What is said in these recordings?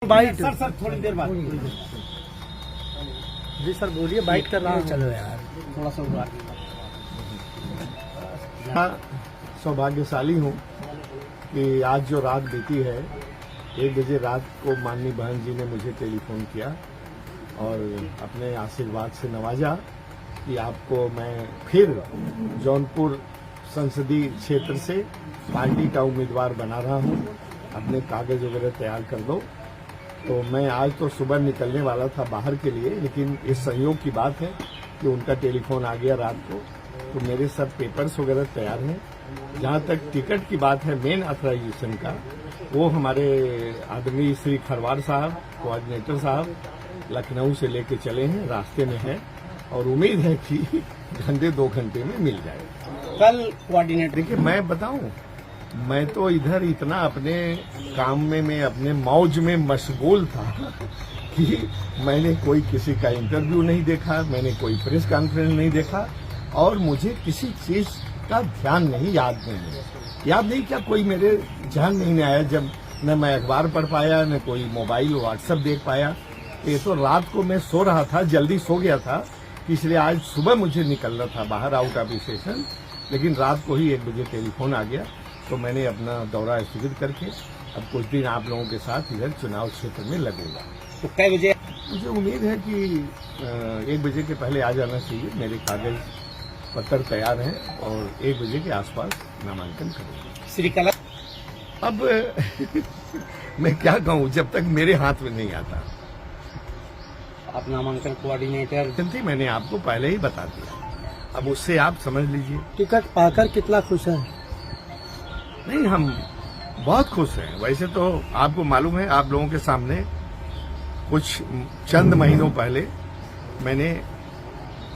Bite sir थोड़ी देर बाद। जी sir बोलिए, बाइट कर रहा हूँ। चलो यार थोड़ा सा उड़ा। सौभाग्यशाली हूँ कि आज जो रात बीती है, 1 बजे रात को माननीय बहन जी ने मुझे टेलीफोन किया और अपने आशीर्वाद से नवाजा कि आपको मैं फिर जौनपुर संसदीय क्षेत्र से पार्टी का उम्मीदवार बना रहा हूँ, अपने कागज वगैरह तैयार कर दो। तो मैं आज तो सुबह निकलने वाला था बाहर के लिए, लेकिन इस संयोग की बात है कि उनका टेलीफोन आ गया रात को, तो मेरे सब पेपर्स वगैरह तैयार हैं। जहाँ तक टिकट की बात है मेन ऑथराइजेशन का, वो हमारे आदरणीय श्री खरवार साहब, कोऑर्डिनेटर साहब लखनऊ से लेके चले हैं, रास्ते में है और उम्मीद है कि घंटे 2 घंटे में मिल जाएगा। कल कोऑर्डिनेटर देखिए मैं बताऊं, मैं तो इधर इतना अपने काम में मैं अपने मौज में मशगूल था कि मैंने कोई किसी का इंटरव्यू नहीं देखा, मैंने कोई प्रेस कॉन्फ्रेंस नहीं देखा और मुझे किसी चीज का ध्यान नहीं, याद नहीं क्या कोई मेरे ध्यान नहीं आया। जब न मैं अखबार पढ़ पाया, न कोई मोबाइल व्हाट्सएप देख पाया। ये तो रात को मैं सो रहा था, जल्दी सो गया था, इसलिए आज सुबह मुझे निकलना था बाहर आउट ऑफ स्टेशन, लेकिन रात को ही 1 बजे टेलीफोन आ गया। तो मैंने अपना दौरा स्थगित करके अब कुछ दिन आप लोगों के साथ इधर चुनाव क्षेत्र में लगूंगा। तो कै बजे? मुझे उम्मीद है कि 1 बजे के पहले आ जाना चाहिए। मेरे कागज पत्र तैयार हैं और 1 बजे के आसपास नामांकन करूंगा। श्री कला अब मैं क्या कहूं, जब तक मेरे हाथ में नहीं आता। आप नामांकन कोऑर्डिनेटर थी, मैंने आपको पहले ही बता दिया, अब उससे आप समझ लीजिए। टिकट पाकर कितना खुश है? नहीं, हम बहुत खुश हैं। वैसे तो आपको मालूम है, आप लोगों के सामने कुछ चंद महीनों पहले मैंने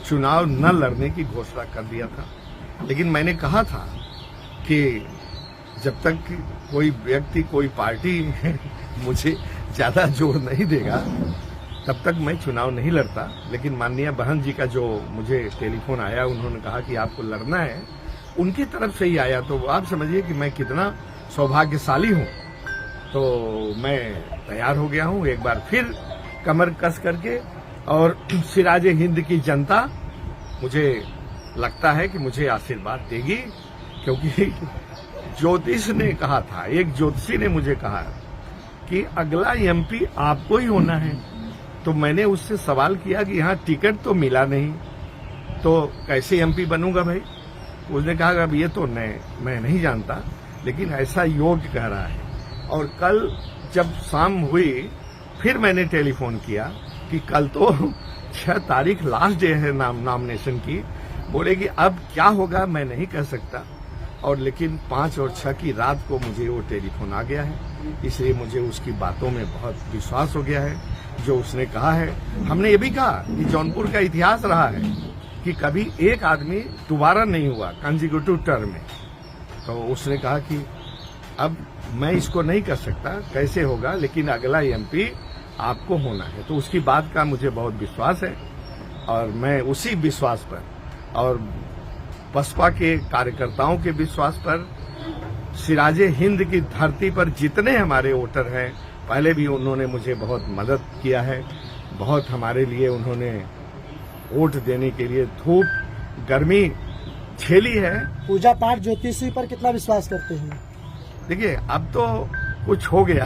चुनाव न लड़ने की घोषणा कर दिया था, लेकिन मैंने कहा था कि जब तक कोई व्यक्ति, कोई पार्टी मुझे ज्यादा जोर नहीं देगा तब तक मैं चुनाव नहीं लड़ता। लेकिन माननीय बहन जी का जो मुझे टेलीफोन आया, उन्होंने कहा कि आपको लड़ना है, उनकी तरफ से ही आया, तो आप समझिए कि मैं कितना सौभाग्यशाली हूं। तो मैं तैयार हो गया हूं, एक बार फिर कमर कस करके। और सिराजे हिंद की जनता मुझे लगता है कि मुझे आशीर्वाद देगी, क्योंकि ज्योतिष ने कहा था, एक ज्योतिषी ने मुझे कहा कि अगला एमपी आपको ही होना है। तो मैंने उससे सवाल किया कि यहाँ टिकट तो मिला नहीं, तो कैसे एमपी बनूंगा भाई? उसने कहा कि अब ये तो मैं नहीं जानता, लेकिन ऐसा योग कह रहा है। और कल जब शाम हुई, फिर मैंने टेलीफोन किया कि कल तो 6 तारीख लास्ट डे है नॉमिनेशन की। बोले कि अब क्या होगा मैं नहीं कह सकता, और लेकिन 5 और 6 की रात को मुझे वो टेलीफोन आ गया है, इसलिए मुझे उसकी बातों में बहुत विश्वास हो गया है। जो उसने कहा है, हमने ये भी कहा कि जौनपुर का इतिहास रहा है कि कभी एक आदमी दोबारा नहीं हुआ कंसेक्यूटिव टर्म में। तो उसने कहा कि अब मैं इसको नहीं कर सकता, कैसे होगा, लेकिन अगला एमपी आपको होना है। तो उसकी बात का मुझे बहुत विश्वास है और मैं उसी विश्वास पर और बसपा के कार्यकर्ताओं के विश्वास पर, सिराजे हिंद की धरती पर जितने हमारे वोटर हैं, पहले भी उन्होंने मुझे बहुत मदद किया है, बहुत हमारे लिए उन्होंने वोट देने के लिए धूप गर्मी झेली है। पूजा पाठ ज्योतिषी पर कितना विश्वास करते हैं? देखिए अब तो कुछ हो गया